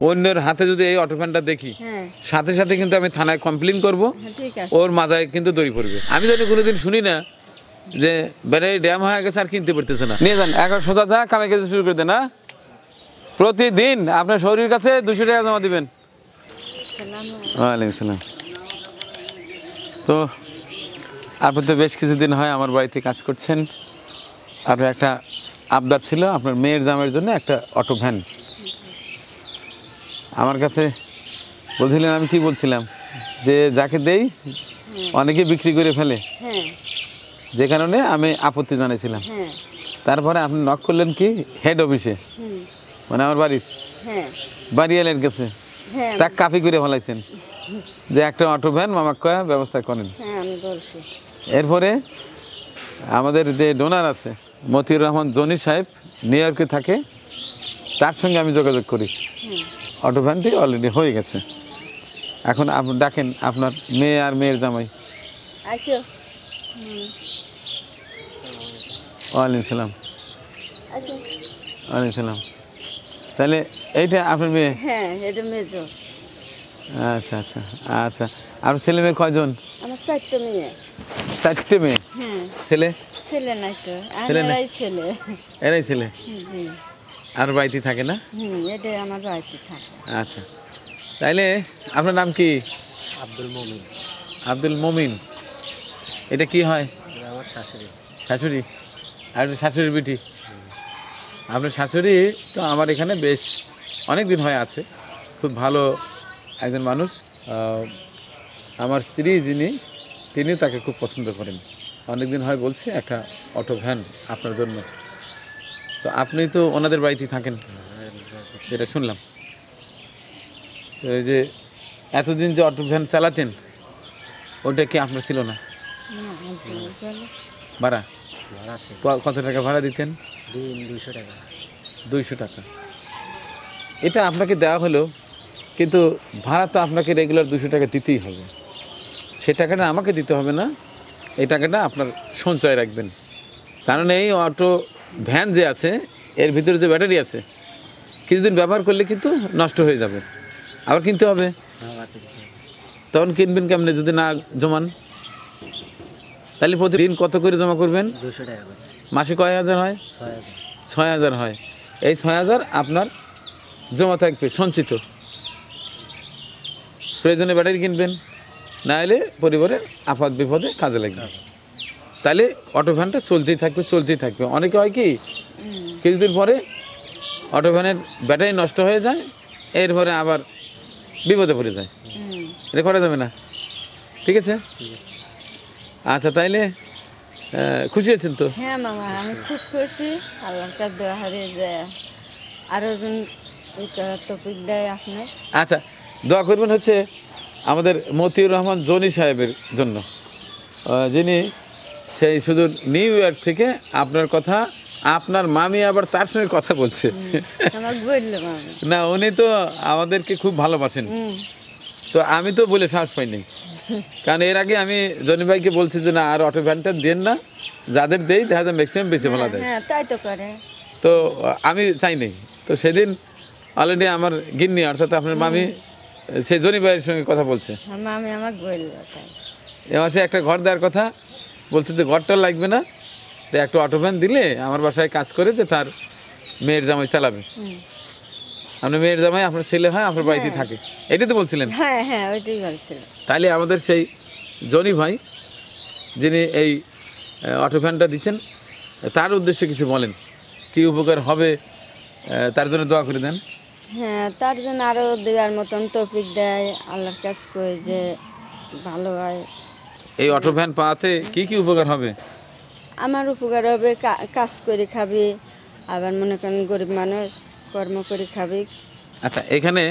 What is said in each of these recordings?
অন্যের হাতে যদি এই অটো ভ্যানটা দেখি সাথে সাথে কিন্তু আমি থানায় কমপ্লেন করব, ওর মাথায় কিন্তু দড়ি পড়বে। আমি জানি কোনোদিন শুনি না যে ব্যাটারি ড্যাম হয়ে গেছে আর কিনতে পারতেছে না। নিয়ে যান এখন সোজা যা কামে কাজে শুরু করে দেন। না প্রতিদিন আপনার শরীরের কাছে 200 টাকা জমা দিবেন। ওয়ালাইকুম সালাম। তো আপনি তো বেশ কিছুদিন হয় আমার বাড়িতে কাজ করছেন। আপনার একটা আবদার ছিল আপনার মেয়ের জামের জন্য একটা অটো ভ্যান। আমার কাছে বলছিলেন, আমি কি বলছিলাম যে যাকে দেই অনেকে বিক্রি করে ফেলে, যে কারণে আমি আপত্তি জানিয়েছিলাম। তারপরে আপনি নক করলেন কি হেড অফিসে, মানে আমার বাড়ি এলেন গেছে, তা কাপি করে ফেলাইছেন যে একটা অটো ভ্যান মামাক কয়া ব্যবস্থা করেন। এরপরে আমাদের যে ডোনার আছে মতিউর রহমান জনি সাহেব, নিউ ইয়র্কে থাকে, তার সঙ্গে আমি যোগাযোগ করি। অটো ভ্যানটি অলরেডি হয়ে গেছে। এখন আপনি ডাকেন আপনার মেয়ে আর মেয়ের জামাই। ওয়ালাইকুম সালাম। ওয়ালাইকুম সালাম। তাহলে এইটা আপনার মেয়ে? হ্যাঁ, এটা মেয়ে। আচ্ছা আচ্ছা আচ্ছা। আপনার ছেলে মেয়ে কয়জন? আমার 4টে মেয়ে। 4টে মেয়ে? ছেলে? ছেলে নাই তো, এরাই ছেলে। এরাই ছেলে? জি। আর বাড়িতে থাকে না? এটা আমার বাড়িতে থাকে। আচ্ছা, তাইলে আপনার নাম কি? আব্দুল মমিন। আব্দুল মমিন। এটা কি হয়? আমার শাশুড়ি। শাশুড়ি? আর শাশুড়ির বিটি? আপনার শাশুড়ি তো আমার এখানে বেশ অনেক দিন হয়ে আছে, খুব ভালো একজন মানুষ। আমার স্ত্রী যিনি, তিনি তাকে খুব পছন্দ করেন। অনেক দিন হয় বলছে একটা অটো ভ্যান আপনার জন্য। তো আপনি তো ওনাদের বাড়িতেই থাকেন, যেটা শুনলাম। তো এই যে এতদিন যে অটো ভ্যান চালাতেন, ওটা কি আপনার ছিল না? ভাড়া কত টাকা ভাড়া দিতেন? 200 টাকা। 200 টাকা। এটা আপনাকে দেওয়া হলো, কিন্তু ভাড়া তো আপনাকে রেগুলার 200 টাকা দিতেই হবে। সে টাকাটা আমাকে দিতে হবে না, এই টাকাটা আপনার সঞ্চয় রাখবেন। কারণ এই অটো ভ্যান যে আছে, এর ভিতরে যে ব্যাটারি আছে, কিছুদিন ব্যবহার করলে কিন্তু নষ্ট হয়ে যাবে, আবার কিনতে হবে। তখন কিনবেন কেমনে যদি না জমান? তাহলে প্রতিদিন কত করে জমা করবেন? 200 টাকা। মাসে কয় হাজার হয়? 6000 হয়। এই 6000 আপনার জমা থাকবে সঞ্চিত। প্রয়োজনে ব্যাটারি কিনবেন, না হলে পরিবারের আপাত বিপদে কাজে লাগবে। তাহলে অটো ভ্যানটা চলতেই থাকবে চলতেই থাকবে। অনেকে হয় কি কিছুদিন পরে অটো ভ্যানের ব্যাটারি নষ্ট হয়ে যায়, এরপরে আবার বিপদে পড়ে যায়। এটা করা যাবে না, ঠিক আছে? আচ্ছা, তাইলে খুশি আছেন তো? হ্যাঁ মামা, আমি খুব খুশি। আল্লাহর কাছে দোয়া করি যে আরো জন তৌফিক দেয় আপনি। আচ্ছা, দোয়া করবেন হচ্ছে আমাদের মতিউর রহমান জনি সাহেবের জন্য, যিনি সেই শুধু নিউ ইয়র্ক থেকে আপনার কথা, আপনার মামি আবার তার সঙ্গে কথা বলছে। না, উনি তো আমাদেরকে খুব ভালোবাসেন। তো আমি তো বলে সাহস পাইনি, কারণ এর আগে আমি জনি ভাইকে বলছি যে না আর অটো ভ্যানটা দেন না, যাদের দেই দেখা যায় ম্যাক্সিমাম বেশি ভালো দেয়। তো আমি চাইনি। তো সেদিন অলরেডি আমার গিন্নি অর্থাৎ আপনার মামি সেই জনি ভাইয়ের সঙ্গে কথা বলছে। এ মাসে একটা ঘর দেওয়ার কথা বলছে, যে ঘরটা লাগবে না, তো একটা অটো ভ্যান দিলে আমার বাসায় কাজ করে যে তার মেয়ের জামাই চালাবে। আপনার মেয়ের জামাই আপনার ছেলে হয়, আপনার বাড়িতে থাকে, এটাই তো বলছিলেন? হ্যাঁ হ্যাঁ, ওইটাই বলছিলেন। তাহলে আমাদের সেই জনি ভাই যিনি এই অটো ভ্যানটা দিচ্ছেন, তার উদ্দেশ্যে কিছু বলেন, কি উপকার হবে তার জন্য দোয়া করে দেন। হ্যাঁ, তার জন্য আরও দেওয়ার মতন তৌফিক দেয়, আল্লাহর কাছ করে যে ভালো হয়। এই অটো ভ্যান পাওয়াতে কি কি উপকার হবে? আমার উপকার হবে, কাজ করে খাবি, আবার মনে করেন গরিব মানুষ কর্ম করে খাবি। আচ্ছা, এখানে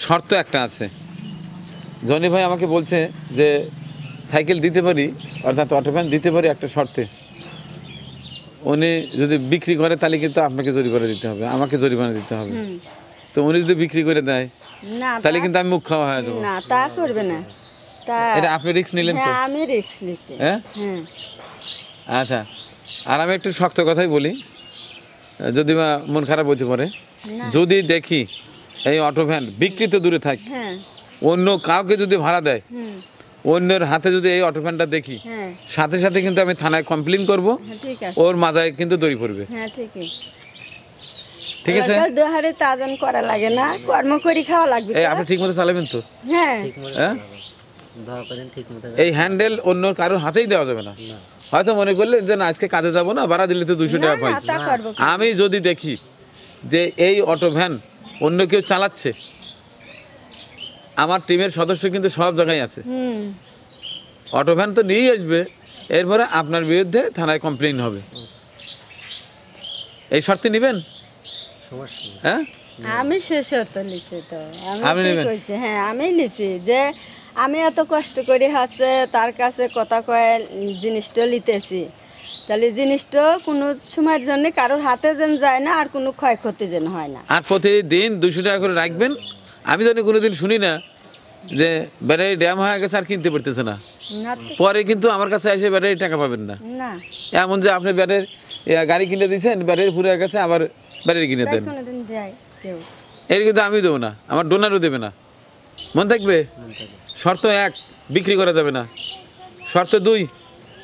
শর্ত একটা আছে। জনি ভাই আমাকে বলছে যে সাইকেল দিতে পারি, অর্থাৎ অটো ভ্যান দিতে পারি একটা শর্তে। উনি যদি বিক্রি করে তাহলে কিন্তু আপনাকে জরিমানা দিতে হবে, আমাকে জরিমানা দিতে হবে। তো উনি যদি বিক্রি করে দেয় তাহলে কিন্তু আমি মুখ খাওয়া হয়ে যাবো। না, তা করবে না। এটা আপনি রিস্ক নিলেন তো? হ্যাঁ, আমি রিস্ক নিচ্ছি। হ্যাঁ, আচ্ছা। আর আমি একটু শক্ত কথাই বলি, যদি বা মন খারাপ হতে পারে, যদি দেখি এই অটো ভ্যান বিক্রিত দূরে থাক, হ্যাঁ অন্য কাউকে যদি ভাড়া দেয়, হুম অন্যের হাতে যদি এই অটো ভ্যানটা দেখি, হ্যাঁ সাথে সাথে কিন্তু আমি থানায় কমপ্লেন করব, হ্যাঁ, ঠিক আছে ওর মাথায় কিন্তু দড়ি পড়বে। হ্যাঁ ঠিকই ঠিক আছে? দুহারে তাজন করা লাগে না, কর্ম করি খাওয়া লাগবে এই তো। আপনি ঠিক মতো চালাবেন তো? হ্যাঁ ঠিক মতো হ্যাঁ? দোয়া করেন ঠিক মতো এই হ্যান্ডেল অন্য কারোর হাতেই দেওয়া যাবে না। না হয়তো মনে করলেন যে না আজকে কাজে যাব না, ভাড়া দিলে তো 200 না টাকা পাই। না তা করবো কি? আমি যদি দেখি যে এই অটো ভ্যান অন্য কেউ চালাচ্ছে, আমার টিমের সদস্য কিন্তু সব জায়গায় আছে, হুম অটো ভ্যান তো নিয়েই আসবে, এরপরে আপনার বিরুদ্ধে থানায় কমপ্লেন হবে। এই শর্তে নেবেন? সমস্যা নেই। হ্যাঁ, আমি শেষ হতে লিছি তো, আমি আপনি কি নেবেন? কইছি, হ্যাঁ আমি লিছি যে আমি এত কষ্ট করে হচ্ছে তার কাছে কথা কয়ে জিনিসটা লিতেছি, তাহলে জিনিসটা কোনো সময়ের জন্য কারোর হাতে যেন যায় না, আর কোনো ক্ষয়ক্ষতি যেন হয় না। আর প্রতিদিন 200 টাকা করে রাখবেন। আমি জানি কোনোদিন শুনি না যে ব্যাটারি ড্যাম হয়ে গেছে আর কিনতে পারতেছে না, না তো- পরে কিন্তু আমার কাছে এসে ব্যাটারি টাকা পাবেন না। না এমন যে আপনি ব্যাটারি গাড়ি কিনে দিয়েছেন, ব্যাটারি ফুরে গেছে, আবার ব্যাটারি কিনে তাই দেন, কোনোদিন যায় কেউ। এর কিন্তু আমি দেবো না, আমার ডোনারও দেবে না। মনে থাকবে? মন থেকে। শর্ত 1, বিক্রি করা যাবে না। শর্ত 2,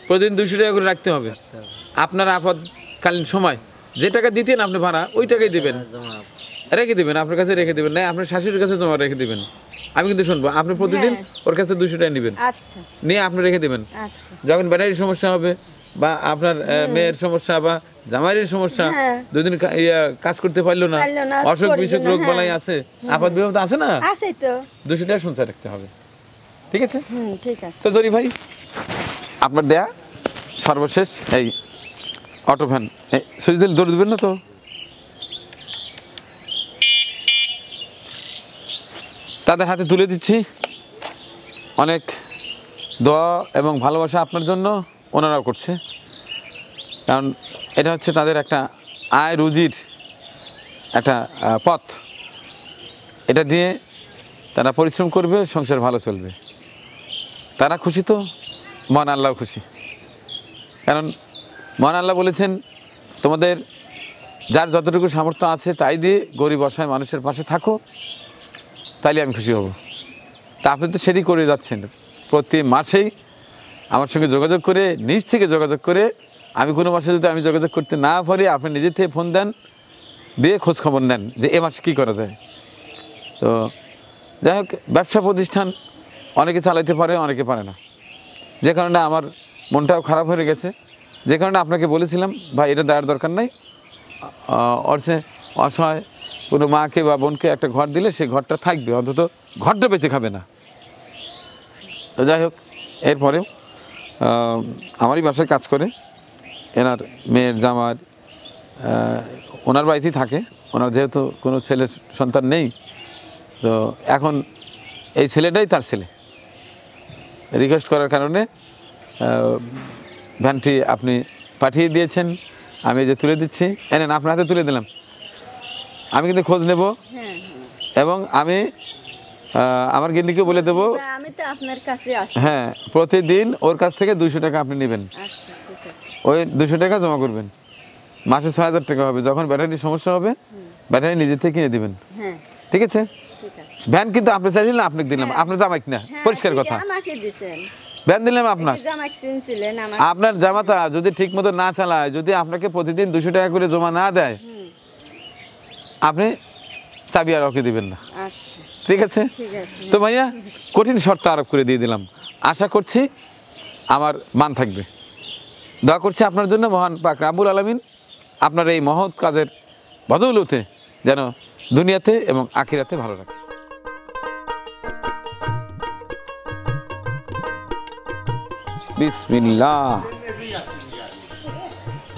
প্রতিদিন 200 টাকা করে রাখতে হবে। তো আপনার আপদকালীন সময় যে টাকা দিতেন আপনি ভাড়া, ওই টাকাই দেবেন, জমা রেখে দেবেন, আপনার কাছে রেখে দেবেন, না আপনার শাশুড়ির কাছে তোমার রেখে দেবেন। আমি কিন্তু শুনবো, আপনি প্রতিদিন ওর কাছে 200 টাকা নেবেন, আচ্ছা নিয়ে আপনি রেখে দেবেন। আচ্ছা যখন ব্যাটারির সমস্যা হবে বা আপনার মেয়ের সমস্যা বা জামাইয়ের সমস্যা, হ্যাঁ। দুদিন কাজ করতে পারলো না, পারলো না, অসুখ বিসুখ পরিজনে, রোগ বালাই হ্যাঁ। আছে, আপাত বিপদ আছে না, আছে তো। 200 টাকা সঞ্চয় রাখতে হবে। ঠিক আছে? হুম ঠিক আছে। তো জরি ভাই, আপনার দেয়া সর্বশেষ এই অটো ভ্যান, সুইচ দিলে দৌড় দেবেন না তো? তাদের হাতে তুলে দিচ্ছি। অনেক দোয়া এবং ভালোবাসা আপনার জন্য ওনারাও করছে, কারণ এটা হচ্ছে তাদের একটা আয় রুজির একটা পথ। এটা দিয়ে তারা পরিশ্রম করবে, সংসার ভালো চলবে। তারা খুশি তো মহান আল্লাহ খুশি, কারণ মহান আল্লাহ বলেছেন তোমাদের যার যতটুকু সামর্থ্য আছে তাই দিয়ে গরিব অসহায় মানুষের পাশে থাকো, তাইলে আমি খুশি হব। তা আপনি তো সেটাই করে যাচ্ছেন, প্রতি মাসেই আমার সঙ্গে যোগাযোগ করে, নিজ থেকে যোগাযোগ করে, আমি কোনো মাসে যদি আমি যোগাযোগ করতে না পারি আপনি নিজে থেকে ফোন দেন, দিয়ে খোঁজ খবর নেন যে এ মাসে কী করা যায়। তো যাই হোক, ব্যবসা প্রতিষ্ঠান অনেকে চালাইতে পারে, অনেকে পারে না, যে কারণে আমার মনটাও খারাপ হয়ে গেছে। যে কারণে আপনাকে বলেছিলাম ভাই এটা দেওয়ার দরকার নাই, অর্থে অসহায় কোনো মাকে বা বোনকে একটা ঘর দিলে সেই ঘরটা থাকবে, অন্তত ঘরটা বেঁচে খাবে না। তো যাই হোক, এরপরেও আমারই বাসায় কাজ করে এনার মেয়ের জামার, ওনার বাড়িতেই থাকে, ওনার যেহেতু কোনো ছেলে সন্তান নেই, তো এখন এই ছেলেটাই তার ছেলে। রিকোয়েস্ট করার কারণে ভ্যানটি আপনি পাঠিয়ে দিয়েছেন, আমি এই যে তুলে দিচ্ছি, এনেন আপনার হাতে তুলে দিলাম। আমি কিন্তু খোঁজ নেব হ্যাঁ হ্যাঁ। এবং আমি আমার গিন্নিকে বলে দেবো, তা আমি তো আপনার কাছে আছি। হ্যাঁ প্রতিদিন ওর কাছ থেকে 200 টাকা আপনি নেবেন, আচ্ছা ঠিক আছে। ওই 200 টাকা জমা করবেন, মাসে 6000 টাকা হবে। যখন ব্যাটারির সমস্যা হবে ব্যাটারি নিজে থেকে কিনে দিবেন। হ্যাঁ ঠিক আছে? ঠিক আছে। ভ্যান কিন্তু আপনি চাইছিলেন, আপনাকে দিলাম, আপনার জামাইক না, হ্যাঁ, পরিষ্কার ঠিক, কথা। আমাকে দিছেন, ভ্যান দিলাম আপনার। জামাক চিনছিলেন আমার। আপনার জামাতা যদি ঠিক মতো না চালায়, যদি আপনাকে প্রতিদিন 200 টাকা করে জমা না দেয়, আপনি চাবি আর ওকে দিবেন না। আচ্ছা ঠিক আছে? ঠিক আছে। তো ভাইয়া কঠিন শর্ত আরোপ করে দিয়ে দিলাম, আশা করছি আমার মান থাকবে। দোয়া করছি আপনার জন্য, মহান পাক রাব্বুল আলামিন আপনার এই মহৎ কাজের বদৌলতে যেন দুনিয়াতে এবং আখিরাতে ভালো রাখে। বিসমিল্লাহ।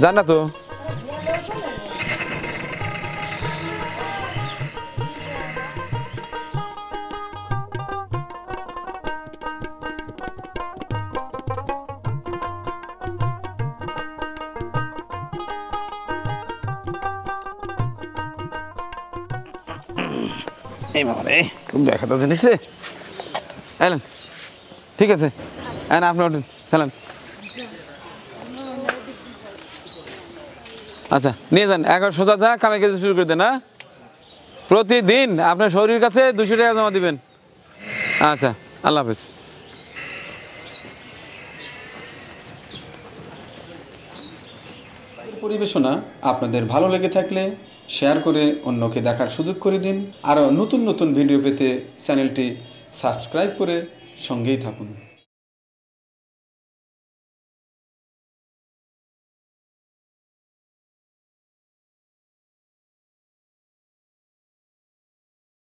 জানা তো এই বাবা রে, খুব দেখাতো জিনিস রে। এলেন, ঠিক আছে, আপনি ওঠেন, চালান। আচ্ছা নিয়ে যান, 11 সোজা যা কামে কাজে শুরু করে দেন। প্রতিদিন আপনার শরীর কাছে 200 টাকা জমা দিবেন। আচ্ছা, আল্লাহ হাফেজ। পরিবেশনা আপনাদের ভালো লেগে থাকলে শেয়ার করে অন্যকে দেখার সুযোগ করে দিন। আরও নতুন নতুন ভিডিও পেতে চ্যানেলটি সাবস্ক্রাইব করে সঙ্গেই থাকুন।